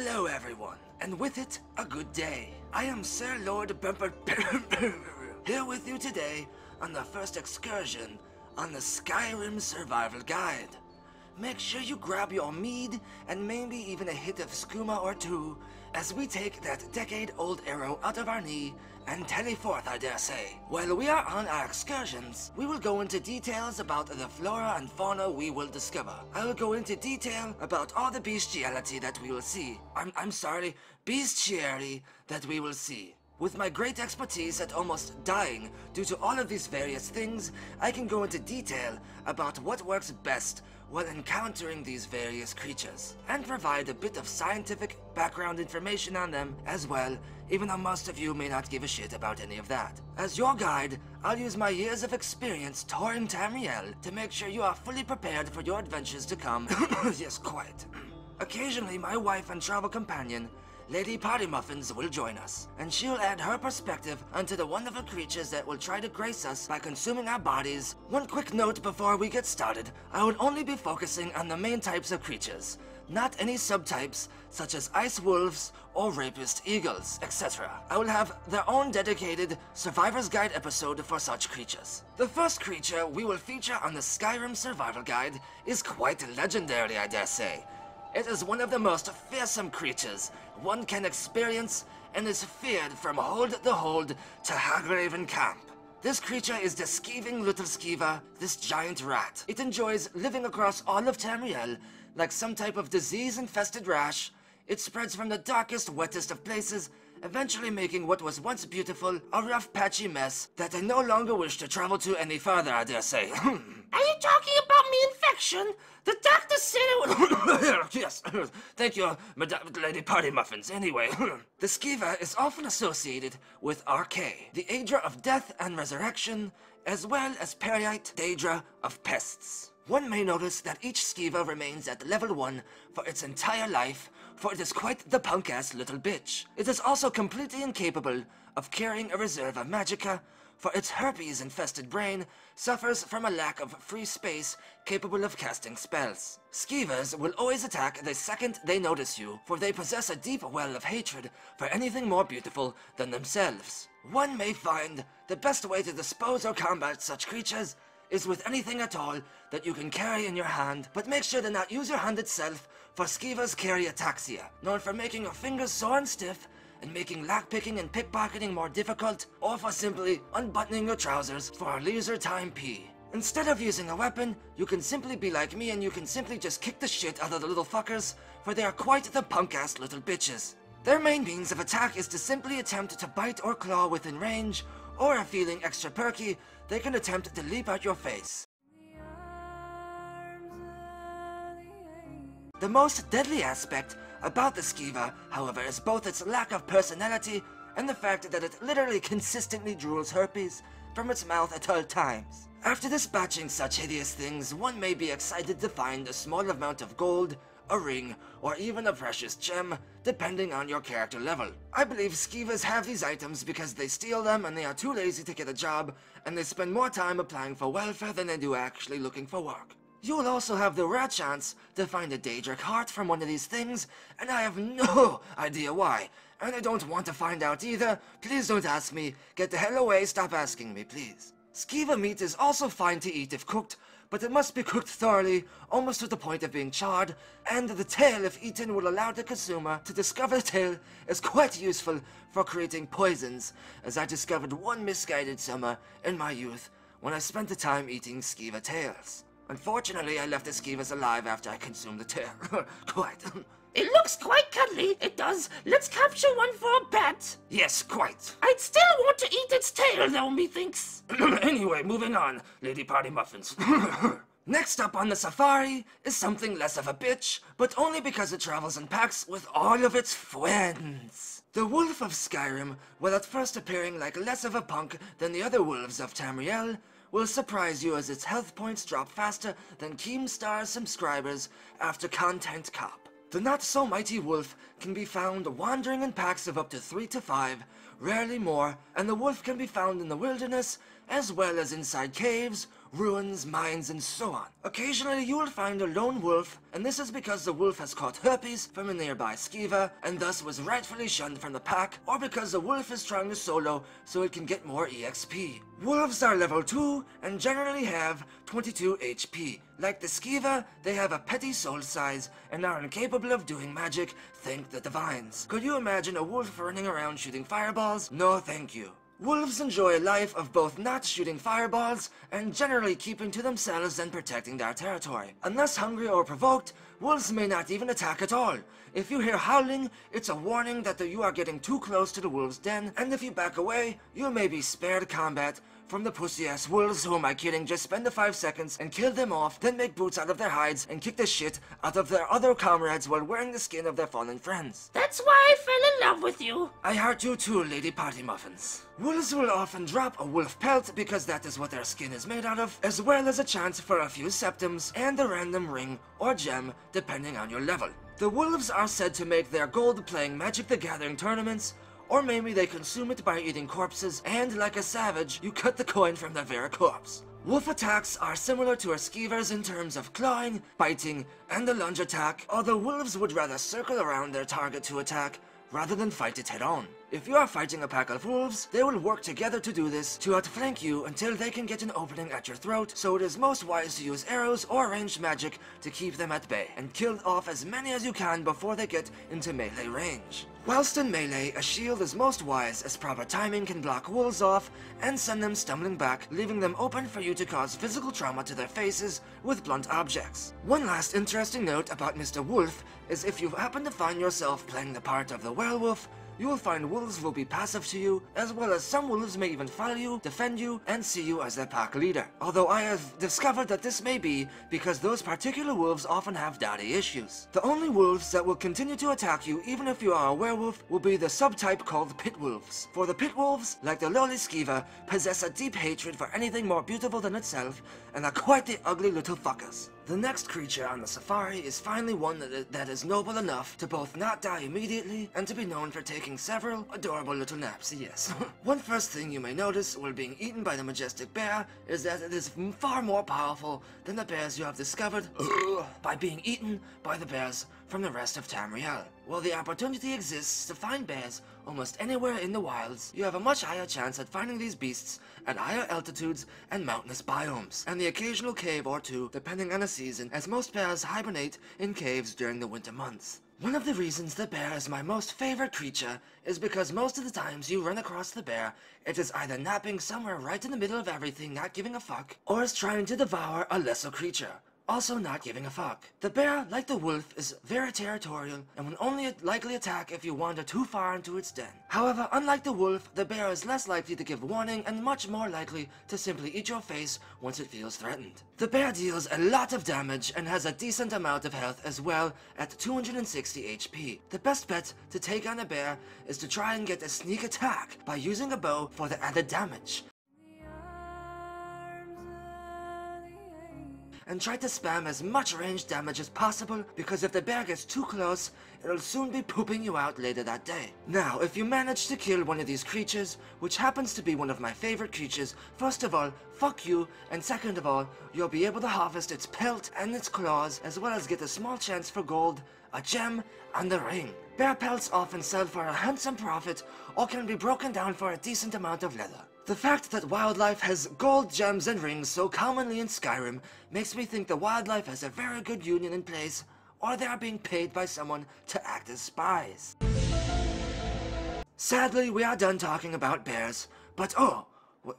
Hello everyone, and with it, a good day. I am Sir Lord Bumper here with you today on the first excursion on the Skyrim Survival Guide. Make sure you grab your mead and maybe even a hit of skooma or two as we take that decade-old arrow out of our knee and tally forth, I dare say. While we are on our excursions, we will go into details about the flora and fauna we will discover. I will go into detail about all the bestiality that we will see. I'm sorry, bestiality that we will see. With my great expertise at almost dying due to all of these various things, I can go into detail about what works best while encountering these various creatures, and provide a bit of scientific background information on them as well, even though most of you may not give a shit about any of that. As your guide, I'll use my years of experience touring Tamriel to make sure you are fully prepared for your adventures to come. Yes, quite. Occasionally, my wife and travel companion, Lady Party Muffins, will join us, and she'll add her perspective onto the wonderful creatures that will try to grace us by consuming our bodies. One quick note before we get started, I will only be focusing on the main types of creatures, not any subtypes such as ice wolves or rapist eagles, etc. I will have their own dedicated Survivor's Guide episode for such creatures. The first creature we will feature on the Skyrim Survival Guide is quite legendary, I dare say. It is one of the most fearsome creatures one can experience and is feared from hold to hold to Hagraven Camp. This creature is the skeeving little skeever, this giant rat. It enjoys living across all of Tamriel like some type of disease-infested rash. It spreads from the darkest, wettest of places, eventually making what was once beautiful a rough, patchy mess that I no longer wish to travel to any further, I dare say. Are you talking about me infection? The doctor said it was... Yes, thank you, Madame Lady Party Muffins. Anyway, the skeever is often associated with Archay, the Aedra of death and resurrection, as well as Periite, Daedra of pests. One may notice that each skeever remains at level 1 for its entire life, for it is quite the punk-ass little bitch. It is also completely incapable of carrying a reserve of magicka, for its herpes-infested brain suffers from a lack of free space capable of casting spells. Skeevers will always attack the second they notice you, for they possess a deep well of hatred for anything more beautiful than themselves. One may find the best way to dispose or combat such creatures is with anything at all that you can carry in your hand, but make sure to not use your hand itself, for skeevers carry ataxia, known for making your fingers sore and stiff, and making lockpicking and pickpocketing more difficult, or for simply unbuttoning your trousers for a leisure time pee. Instead of using a weapon, you can simply be like me and you can simply just kick the shit out of the little fuckers, for they are quite the punk-ass little bitches. Their main means of attack is to simply attempt to bite or claw within range, or if feeling extra perky, they can attempt to leap out your face. The most deadly aspect about the skeever, however, is both its lack of personality and the fact that it literally consistently drools herpes from its mouth at all times. After dispatching such hideous things, one may be excited to find a small amount of gold, a ring, or even a precious gem, depending on your character level. I believe skeevers have these items because they steal them and they are too lazy to get a job, and they spend more time applying for welfare than they do actually looking for work. You will also have the rare chance to find a Daedric heart from one of these things, and I have no idea why, and I don't want to find out either. Please don't ask me. Get the hell away, stop asking me, please. Skeever meat is also fine to eat if cooked, but it must be cooked thoroughly, almost to the point of being charred, and the tail, if eaten, will allow the consumer to discover the tail is quite useful for creating poisons, as I discovered one misguided summer in my youth when I spent the time eating skeever tails. Unfortunately, I left the skeevers alive after I consumed the tail. Quite. It looks quite cuddly, it does. Let's capture one for a pet. Yes, quite. I'd still want to eat its tail, though, methinks. Anyway, moving on, Lady Party Muffins. Next up on the safari is something less of a bitch, but only because it travels in packs with all of its friends. The Wolf of Skyrim, while at first appearing like less of a punk than the other wolves of Tamriel, will surprise you as its health points drop faster than Keemstar's subscribers after Content Cop. The not-so-mighty wolf can be found wandering in packs of up to 3 to 5, rarely more, and the wolf can be found in the wilderness as well as inside caves, ruins, mines, and so on. Occasionally you will find a lone wolf, and this is because the wolf has caught herpes from a nearby skeever, and thus was rightfully shunned from the pack, or because the wolf is trying to solo so it can get more EXP. Wolves are level 2, and generally have 22 HP. Like the skeever, they have a petty soul size, and are incapable of doing magic, thank the divines. Could you imagine a wolf running around shooting fireballs? No thank you. Wolves enjoy a life of both not shooting fireballs and generally keeping to themselves and protecting their territory. Unless hungry or provoked, wolves may not even attack at all. If you hear howling, it's a warning that you are getting too close to the wolves' den, and if you back away, you may be spared combat from the pussy-ass wolves. Who am I kidding? Just spend the 5 seconds and kill them off, then make boots out of their hides and kick the shit out of their other comrades while wearing the skin of their fallen friends. That's why I fell in love with you. I heart you too, Lady Party Muffins. Wolves will often drop a wolf pelt because that is what their skin is made out of, as well as a chance for a few septims and a random ring or gem depending on your level. The wolves are said to make their gold playing Magic the Gathering tournaments, or maybe they consume it by eating corpses, and like a savage, you cut the coin from their very corpse. Wolf attacks are similar to our skeevers in terms of clawing, biting, and the lunge attack, although wolves would rather circle around their target to attack rather than fight it head-on. If you are fighting a pack of wolves, they will work together to do this, to outflank you until they can get an opening at your throat, so it is most wise to use arrows or ranged magic to keep them at bay, and kill off as many as you can before they get into melee range. Whilst in melee, a shield is most wise, as proper timing can block wolves off and send them stumbling back, leaving them open for you to cause physical trauma to their faces with blunt objects. One last interesting note about Mr. Wolf is if you happen to find yourself playing the part of the werewolf, you will find wolves will be passive to you, as well as some wolves may even follow you, defend you, and see you as their pack leader. Although I have discovered that this may be because those particular wolves often have daddy issues. The only wolves that will continue to attack you even if you are a werewolf will be the subtype called pit wolves. For the pit wolves, like the lowly skeever, possess a deep hatred for anything more beautiful than itself, and are quite the ugly little fuckers. The next creature on the safari is finally one that is noble enough to both not die immediately and to be known for taking several adorable little naps, yes. One first thing you may notice while being eaten by the majestic bear is that it is far more powerful than the bears you have discovered by being eaten by the bears from the rest of Tamriel. While the opportunity exists to find bears almost anywhere in the wilds, you have a much higher chance at finding these beasts at higher altitudes and mountainous biomes, and the occasional cave or two depending on the season, as most bears hibernate in caves during the winter months. One of the reasons the bear is my most favorite creature is because most of the times you run across the bear, it is either napping somewhere right in the middle of everything, not giving a fuck, or is trying to devour a lesser creature, also not giving a fuck. The bear, like the wolf, is very territorial and will only likely attack if you wander too far into its den. However, unlike the wolf, the bear is less likely to give warning and much more likely to simply eat your face once it feels threatened. The bear deals a lot of damage and has a decent amount of health as well at 260 HP. The best bet to take on a bear is to try and get a sneak attack by using a bow for the added damage, and try to spam as much ranged damage as possible, because if the bear gets too close, it'll soon be pooping you out later that day. Now, if you manage to kill one of these creatures, which happens to be one of my favorite creatures, first of all, fuck you, and second of all, you'll be able to harvest its pelt and its claws, as well as get a small chance for gold, a gem, and a ring. Bear pelts often sell for a handsome profit, or can be broken down for a decent amount of leather. The fact that wildlife has gold, gems, and rings so commonly in Skyrim makes me think the wildlife has a very good union in place, or they are being paid by someone to act as spies. Sadly, we are done talking about bears, but oh,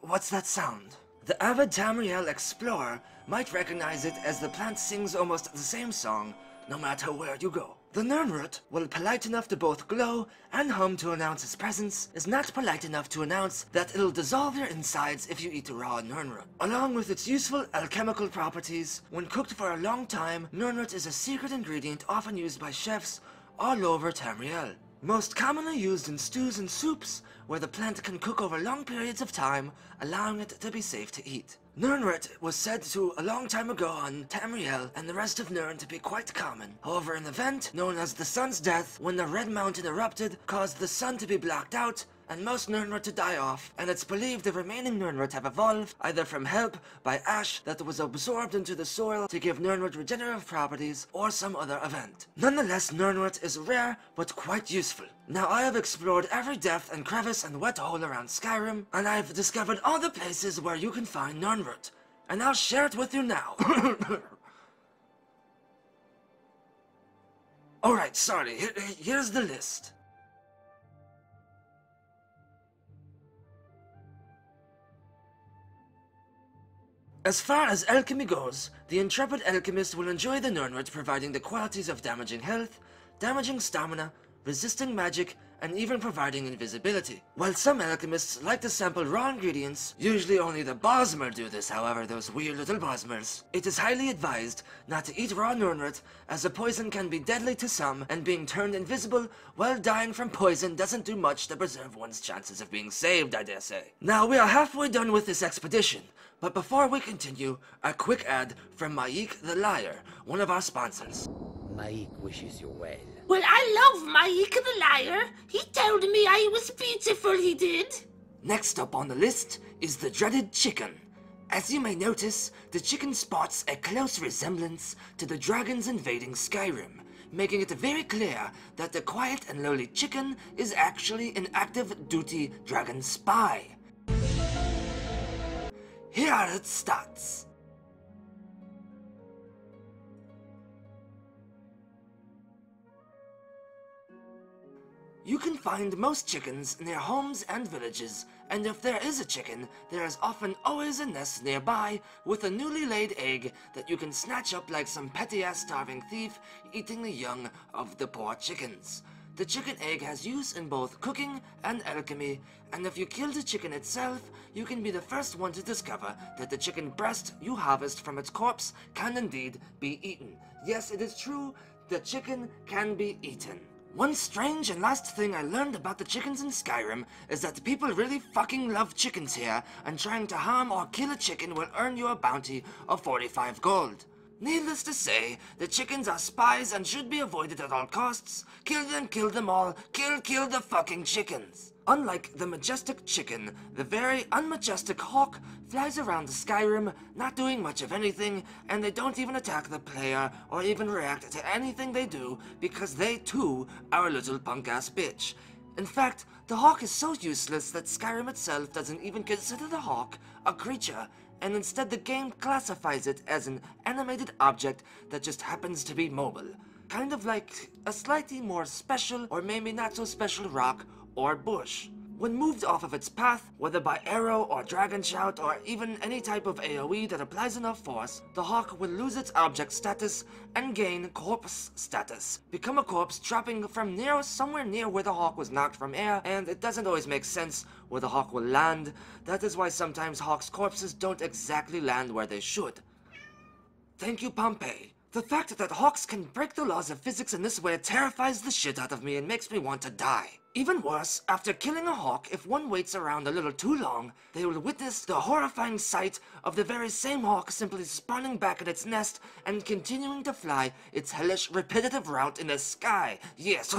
what's that sound? The avid Tamriel explorer might recognize it, as the plant sings almost the same song no matter where you go. The Nirnroot, while polite enough to both glow and hum to announce its presence, is not polite enough to announce that it'll dissolve your insides if you eat raw Nirnroot. Along with its useful alchemical properties, when cooked for a long time, Nirnroot is a secret ingredient often used by chefs all over Tamriel. Most commonly used in stews and soups, where the plant can cook over long periods of time, allowing it to be safe to eat. Nirnroot was said to a long time ago on Tamriel and the rest of Nirn to be quite common. However, an event known as the Sun's Death, when the Red Mountain erupted, caused the sun to be blocked out, and most Nirnroot to die off, and it's believed the remaining Nirnroot have evolved either from help by ash that was absorbed into the soil to give Nirnroot regenerative properties, or some other event. Nonetheless, Nirnroot is rare but quite useful. Now I have explored every depth and crevice and wet hole around Skyrim, and I've discovered all the places where you can find Nirnroot, and I'll share it with you now. Alright, sorry, here's the list. As far as alchemy goes, the intrepid alchemist will enjoy the Nirnroot providing the qualities of damaging health, damaging stamina, resisting magic, and even providing invisibility. While some alchemists like to sample raw ingredients, usually only the Bosmer do this, however, those weird little Bosmers, it is highly advised not to eat raw Nirnroot, as the poison can be deadly to some, and being turned invisible while dying from poison doesn't do much to preserve one's chances of being saved, I dare say. Now, we are halfway done with this expedition, but before we continue, a quick ad from Maik the Liar, one of our sponsors. Maik wishes you well. Well, I love Maik the Liar. He told me I was beautiful, he did. Next up on the list is the dreaded chicken. As you may notice, the chicken sports a close resemblance to the dragons invading Skyrim, making it very clear that the quiet and lowly chicken is actually an active duty dragon spy. Here are its stats. You can find most chickens near homes and villages, and if there is a chicken, there is often always a nest nearby with a newly laid egg that you can snatch up like some petty-ass starving thief eating the young of the poor chickens. The chicken egg has use in both cooking and alchemy, and if you kill the chicken itself, you can be the first one to discover that the chicken breast you harvest from its corpse can indeed be eaten. Yes, it is true, the chicken can be eaten. One strange and last thing I learned about the chickens in Skyrim is that people really fucking love chickens here, and trying to harm or kill a chicken will earn you a bounty of 45 gold. Needless to say, the chickens are spies and should be avoided at all costs. Kill them all, kill the fucking chickens. Unlike the majestic chicken, the very unmajestic hawk flies around Skyrim, not doing much of anything, and they don't even attack the player or even react to anything they do because they too are a little punk-ass bitch. In fact, the hawk is so useless that Skyrim itself doesn't even consider the hawk a creature, and instead the game classifies it as an animated object that just happens to be mobile. Kind of like a slightly more special or maybe not so special rock or bush. When moved off of its path, whether by arrow or dragon shout or even any type of AoE that applies enough force, the hawk will lose its object status and gain corpse status. Become a corpse dropping from somewhere near where the hawk was knocked from air, and it doesn't always make sense where the hawk will land. That is why sometimes hawks' corpses don't exactly land where they should. Thank you, Pompeii. The fact that hawks can break the laws of physics in this way terrifies the shit out of me and makes me want to die. Even worse, after killing a hawk, if one waits around a little too long, they will witness the horrifying sight of the very same hawk simply spawning back in its nest and continuing to fly its hellish, repetitive route in the sky. Yes,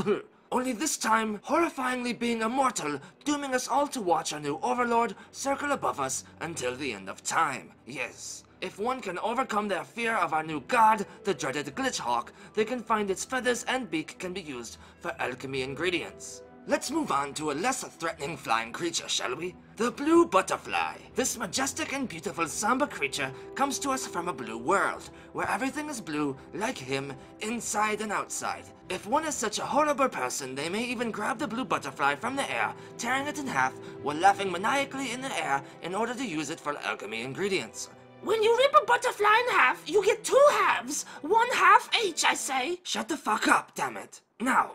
only this time, horrifyingly being immortal, dooming us all to watch our new overlord circle above us until the end of time. Yes. If one can overcome their fear of our new god, the dreaded glitch hawk, they can find its feathers and beak can be used for alchemy ingredients. Let's move on to a less threatening flying creature, shall we? The blue butterfly. This majestic and beautiful somber creature comes to us from a blue world, where everything is blue, like him, inside and outside. If one is such a horrible person, they may even grab the blue butterfly from the air, tearing it in half, while laughing maniacally in the air in order to use it for alchemy ingredients. When you rip a butterfly in half, you get 2 halves. 1 half each, I say. Shut the fuck up, damn it. Now,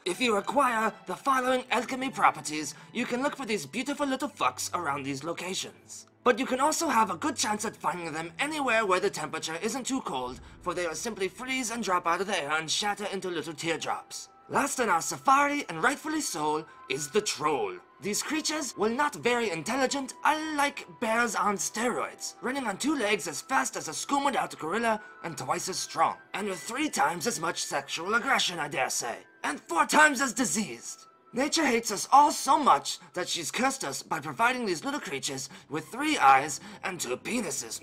if you acquire the following alchemy properties, you can look for these beautiful little fucks around these locations. But you can also have a good chance at finding them anywhere where the temperature isn't too cold, for they will simply freeze and drop out of the air and shatter into little teardrops. Last on our safari, and rightfully so, is the troll. These creatures, while not very intelligent, are like bears on steroids, running on 2 legs as fast as a Skoomaed out gorilla and twice as strong, and with 3 times as much sexual aggression, I dare say, and 4 times as diseased. Nature hates us all so much that she's cursed us by providing these little creatures with 3 eyes and 2 penises.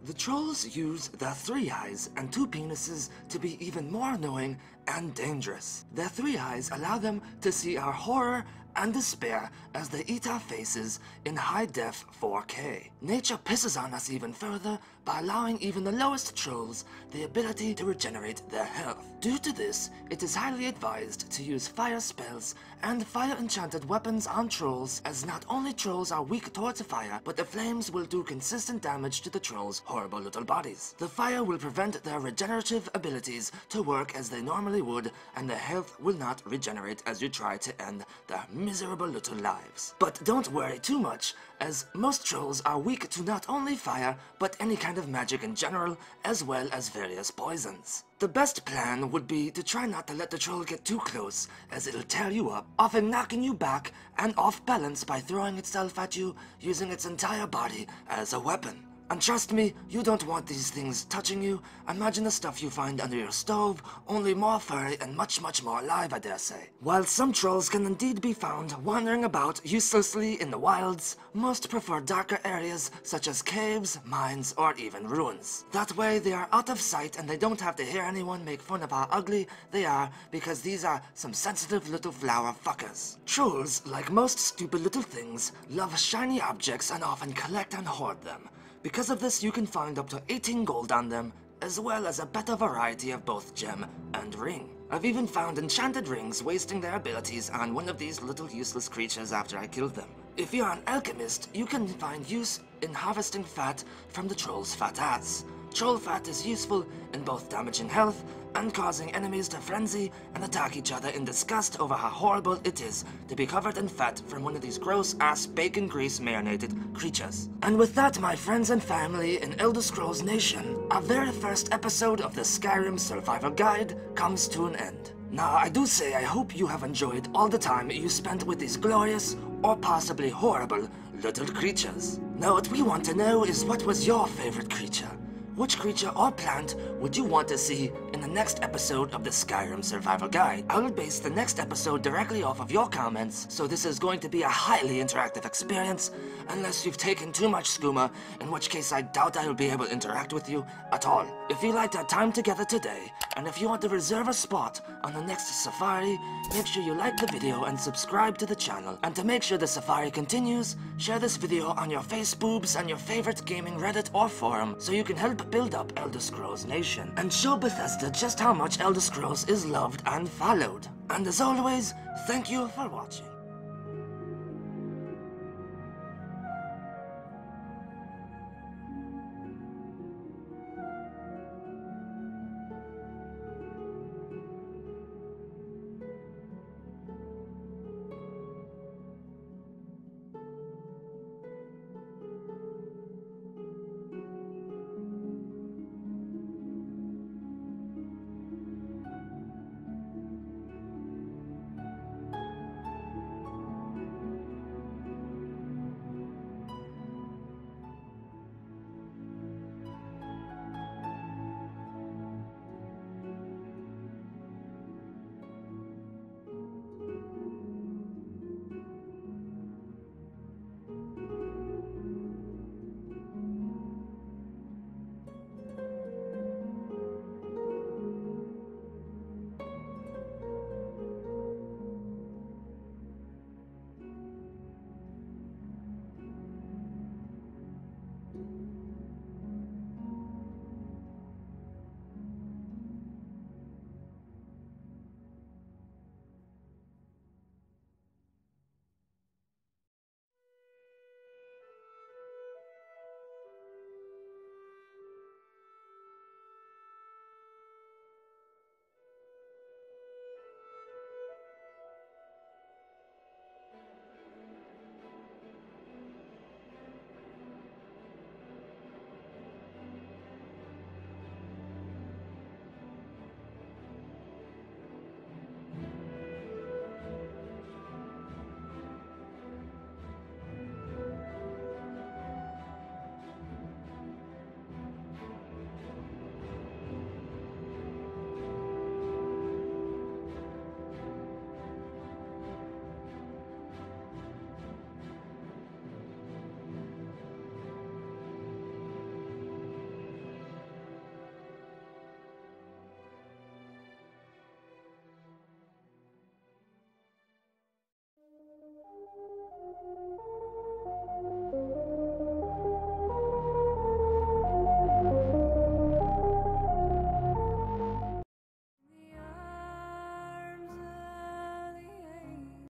The trolls use their 3 eyes and 2 penises to be even more annoying and dangerous. Their 3 eyes allow them to see our horror and despair as they eat our faces in high-def 4K. Nature pisses on us even further by allowing even the lowest trolls the ability to regenerate their health. Due to this, it is highly advised to use fire spells and fire-enchanted weapons on trolls, as not only trolls are weak towards fire, but the flames will do consistent damage to the trolls' horrible little bodies. The fire will prevent their regenerative abilities to work as they normally would, and their health will not regenerate as you try to end their miserable little lives. But don't worry too much, as most trolls are weak to not only fire, but any kind of magic in general, as well as various poisons. The best plan would be to try not to let the troll get too close, as it'll tear you up, often knocking you back and off balance by throwing itself at you, using its entire body as a weapon. And trust me, you don't want these things touching you. Imagine the stuff you find under your stove, only more furry and much more alive, I dare say. While some trolls can indeed be found wandering about uselessly in the wilds, most prefer darker areas such as caves, mines, or even ruins. That way they are out of sight and they don't have to hear anyone make fun of how ugly they are, because these are some sensitive little flower fuckers. Trolls, like most stupid little things, love shiny objects and often collect and hoard them. Because of this, you can find up to 18 gold on them, as well as a better variety of both gem and ring. I've even found enchanted rings wasting their abilities on one of these little useless creatures after I killed them. If you're an alchemist, you can find use in harvesting fat from the troll's fat ass. Troll fat is useful in both damaging health and causing enemies to frenzy and attack each other in disgust over how horrible it is to be covered in fat from one of these gross-ass bacon grease marinated creatures. And with that, my friends and family in Elder Scrolls Nation, our very first episode of the Skyrim Survival Guide comes to an end. Now, I do say I hope you have enjoyed all the time you spent with these glorious, or possibly horrible, little creatures. Now, what we want to know is, what was your favorite creature? Which creature or plant would you want to see in the next episode of the Skyrim Survival Guide? I will base the next episode directly off of your comments, so this is going to be a highly interactive experience, unless you've taken too much skooma, in which case I doubt I will be able to interact with you at all. If you liked our time together today, and if you want to reserve a spot on the next safari, make sure you like the video and subscribe to the channel. And to make sure the safari continues, share this video on your Faceboobs and your favorite gaming Reddit or forum, so you can help build up Elder Scrolls Nation, and show Bethesda just how much Elder Scrolls is loved and followed. And as always, thank you for watching.